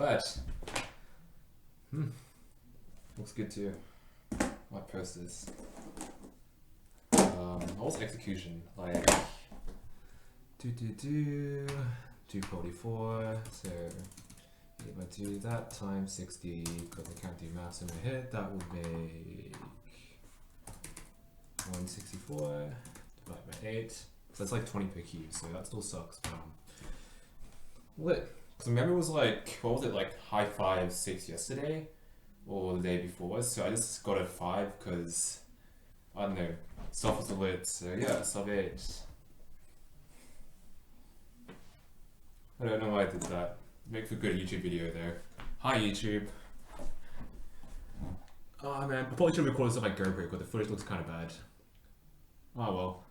bad. Looks good too. Might post this. What was execution? Like 244. So if I do that times 60, because I can't do maths in my head, that would make 164 divided by 8. So that's like 20 per cube, so that still sucks. What? Because remember it was like, what was it, like high 5, 6 yesterday? Or the day before, so I just got a 5 because, I don't know, stuff was lit, so yeah, sub 8. I don't know why I did that. Make for a good YouTube video though. Hi YouTube. Oh man, I probably should have recorded this on my GoPro because the footage looks kind of bad. Oh well.